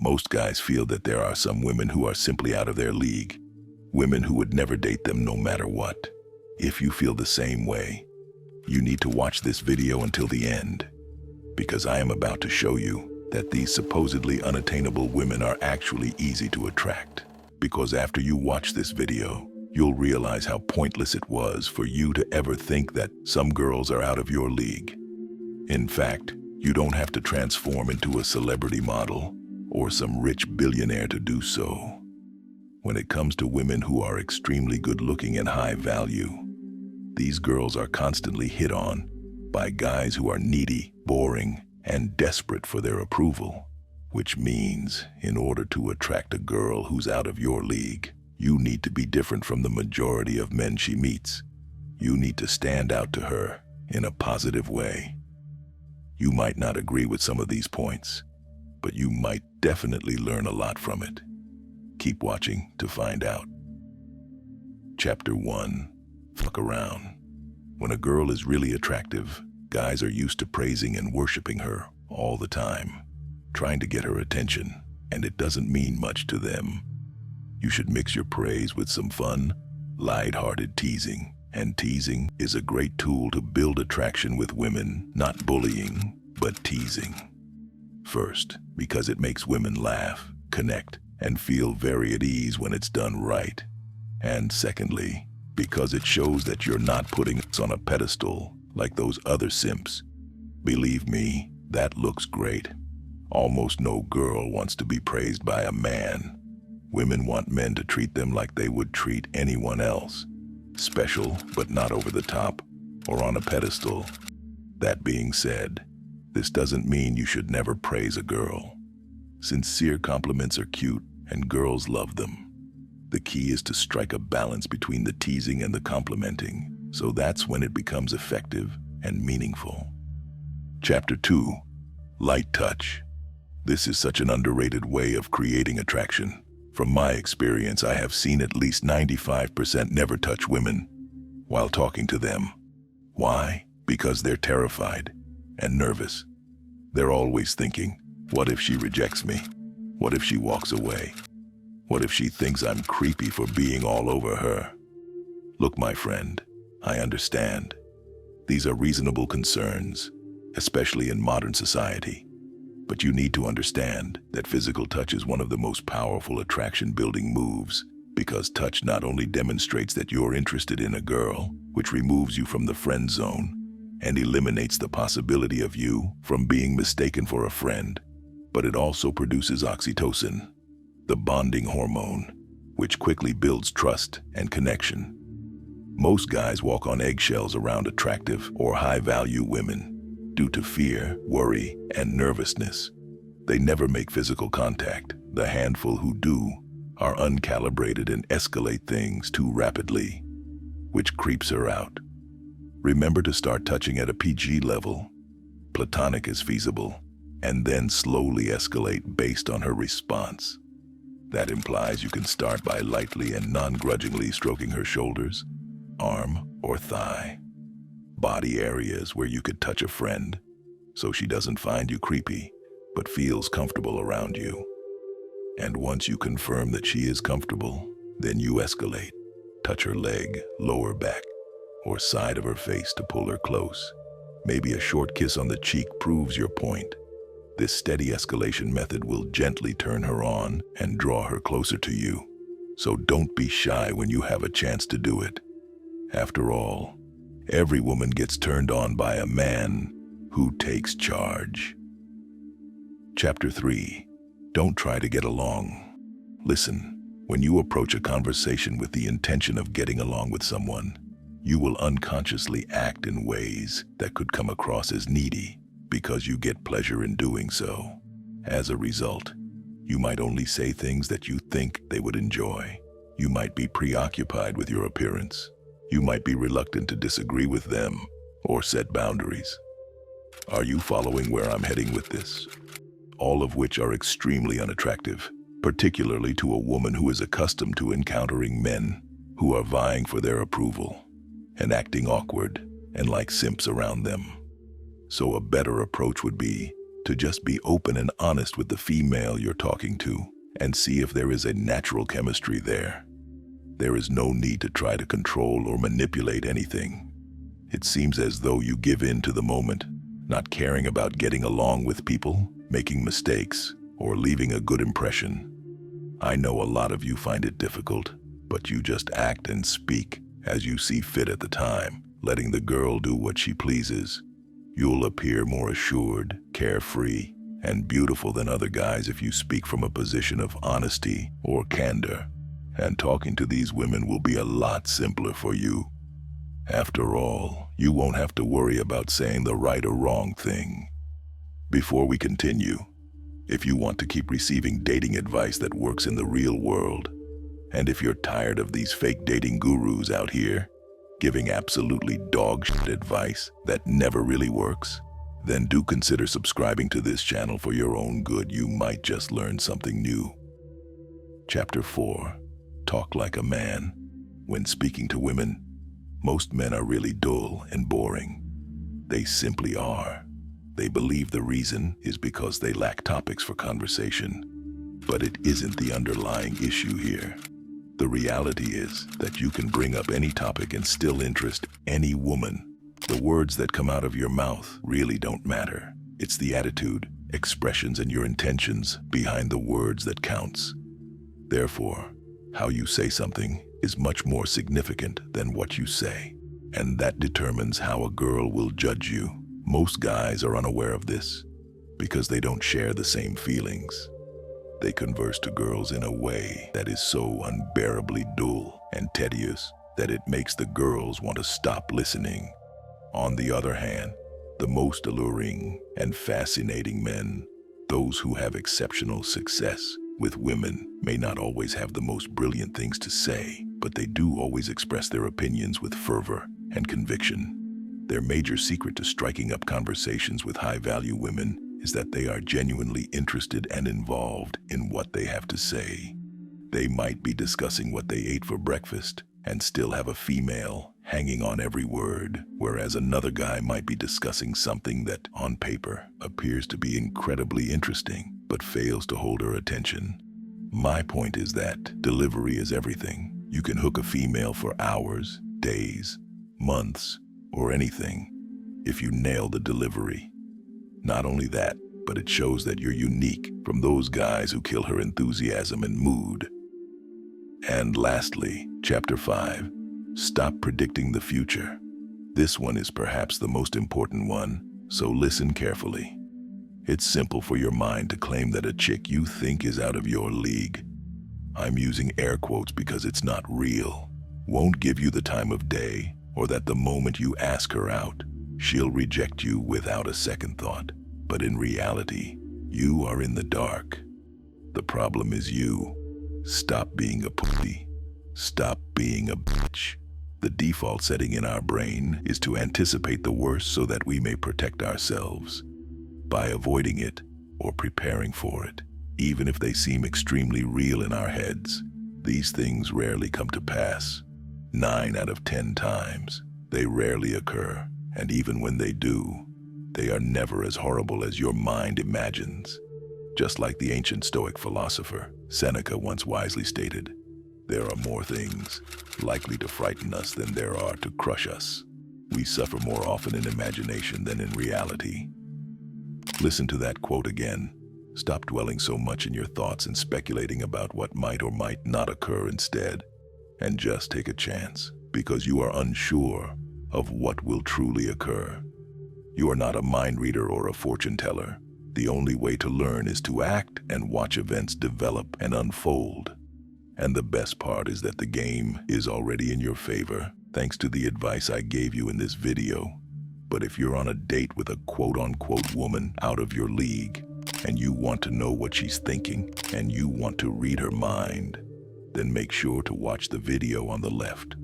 Most guys feel that there are some women who are simply out of their league, women who would never date them no matter what. If you feel the same way, you need to watch this video until the end, because I am about to show you that these supposedly unattainable women are actually easy to attract. Because after you watch this video, you'll realize how pointless it was for you to ever think that some girls are out of your league. In fact, you don't have to transform into a celebrity model or some rich billionaire to do so. When it comes to women who are extremely good-looking and high value, these girls are constantly hit on by guys who are needy, boring, and desperate for their approval. Which means, in order to attract a girl who's out of your league, you need to be different from the majority of men she meets. You need to stand out to her in a positive way. You might not agree with some of these points, but you might definitely learn a lot from it. Keep watching to find out. Chapter 1. Fuck around. When a girl is really attractive, guys are used to praising and worshiping her all the time, trying to get her attention, and it doesn't mean much to them. You should mix your praise with some fun, light-hearted teasing. And teasing is a great tool to build attraction with women, not bullying, but teasing. First, because it makes women laugh, connect, and feel very at ease when it's done right. And secondly, because it shows that you're not putting us on a pedestal like those other simps. Believe me, that looks great. Almost no girl wants to be praised by a man. Women want men to treat them like they would treat anyone else. Special, but not over the top, or on a pedestal. That being said, this doesn't mean you should never praise a girl. Sincere compliments are cute, and girls love them. The key is to strike a balance between the teasing and the complimenting, so that's when it becomes effective and meaningful. Chapter 2. Light touch. This is such an underrated way of creating attraction. From my experience, I have seen at least 95% never touch women while talking to them. Why? Because they're terrified and nervous. They're always thinking, what if she rejects me? What if she walks away? What if she thinks I'm creepy for being all over her? Look, my friend, I understand. These are reasonable concerns, especially in modern society. But you need to understand that physical touch is one of the most powerful attraction-building moves, because touch not only demonstrates that you're interested in a girl, which removes you from the friend zone, and eliminates the possibility of you from being mistaken for a friend, but it also produces oxytocin, the bonding hormone, which quickly builds trust and connection. Most guys walk on eggshells around attractive or high-value women, due to fear, worry, and nervousness. They never make physical contact. The handful who do are uncalibrated and escalate things too rapidly, which creeps her out. Remember to start touching at a PG level. Platonic is feasible, and then slowly escalate based on her response. That implies you can start by lightly and non-grudgingly stroking her shoulders, arm, or thigh. Body areas where you could touch a friend, so she doesn't find you creepy, but feels comfortable around you. And once you confirm that she is comfortable, then you escalate. Touch her leg, lower back, or side of her face to pull her close. Maybe a short kiss on the cheek proves your point. This steady escalation method will gently turn her on and draw her closer to you. So don't be shy when you have a chance to do it. After all, every woman gets turned on by a man who takes charge. Chapter 3. Don't try to get along. Listen, when you approach a conversation with the intention of getting along with someone, you will unconsciously act in ways that could come across as needy because you get pleasure in doing so. As a result, you might only say things that you think they would enjoy. You might be preoccupied with your appearance. You might be reluctant to disagree with them or set boundaries. Are you following where I'm heading with this? All of which are extremely unattractive, particularly to a woman who is accustomed to encountering men who are vying for their approval and acting awkward and like simps around them. So a better approach would be to just be open and honest with the female you're talking to and see if there is a natural chemistry there. There is no need to try to control or manipulate anything. It seems as though you give in to the moment, not caring about getting along with people, making mistakes, or leaving a good impression. I know a lot of you find it difficult, but you just act and speak as you see fit at the time, letting the girl do what she pleases. You'll appear more assured, carefree, and beautiful than other guys if you speak from a position of honesty or candor. And talking to these women will be a lot simpler for you. After all, you won't have to worry about saying the right or wrong thing. Before we continue, if you want to keep receiving dating advice that works in the real world, and if you're tired of these fake dating gurus out here giving absolutely dog shit advice that never really works, then do consider subscribing to this channel for your own good. You might just learn something new. Chapter 4. Talk like a man. When speaking to women, most men are really dull and boring. They simply are. They believe the reason is because they lack topics for conversation. But it isn't the underlying issue here. The reality is that you can bring up any topic and still interest any woman. The words that come out of your mouth really don't matter. It's the attitude, expressions, and your intentions behind the words that counts. Therefore, how you say something is much more significant than what you say, and that determines how a girl will judge you. Most guys are unaware of this because they don't share the same feelings. They converse to girls in a way that is so unbearably dull and tedious that it makes the girls want to stop listening. On the other hand, the most alluring and fascinating men, those who have exceptional success with women, may not always have the most brilliant things to say, but they do always express their opinions with fervor and conviction. Their major secret to striking up conversations with high-value women is that they are genuinely interested and involved in what they have to say. They might be discussing what they ate for breakfast and still have a female hanging on every word, whereas another guy might be discussing something that, on paper, appears to be incredibly interesting, but fails to hold her attention. My point is that delivery is everything. You can hook a female for hours, days, months, or anything if you nail the delivery. Not only that, but it shows that you're unique from those guys who kill her enthusiasm and mood. And lastly, Chapter 5. Stop predicting the future. This one is perhaps the most important one, so listen carefully. It's simple for your mind to claim that a chick you think is out of your league, I'm using air quotes because it's not real, won't give you the time of day, or that the moment you ask her out, she'll reject you without a second thought. But in reality, you are in the dark. The problem is you. Stop being a pussy. Stop being a bitch. The default setting in our brain is to anticipate the worst so that we may protect ourselves by avoiding it or preparing for it. Even if they seem extremely real in our heads, these things rarely come to pass. 9 out of 10 times, they rarely occur, and even when they do, they are never as horrible as your mind imagines. Just like the ancient Stoic philosopher Seneca once wisely stated, there are more things likely to frighten us than there are to crush us. We suffer more often in imagination than in reality. Listen to that quote again. Stop dwelling so much in your thoughts and speculating about what might or might not occur instead, and just take a chance, because you are unsure of what will truly occur. You are not a mind reader or a fortune teller. The only way to learn is to act and watch events develop and unfold. And the best part is that the game is already in your favor, thanks to the advice I gave you in this video. But if you're on a date with a quote-unquote woman out of your league, and you want to know what she's thinking, and you want to read her mind, then make sure to watch the video on the left.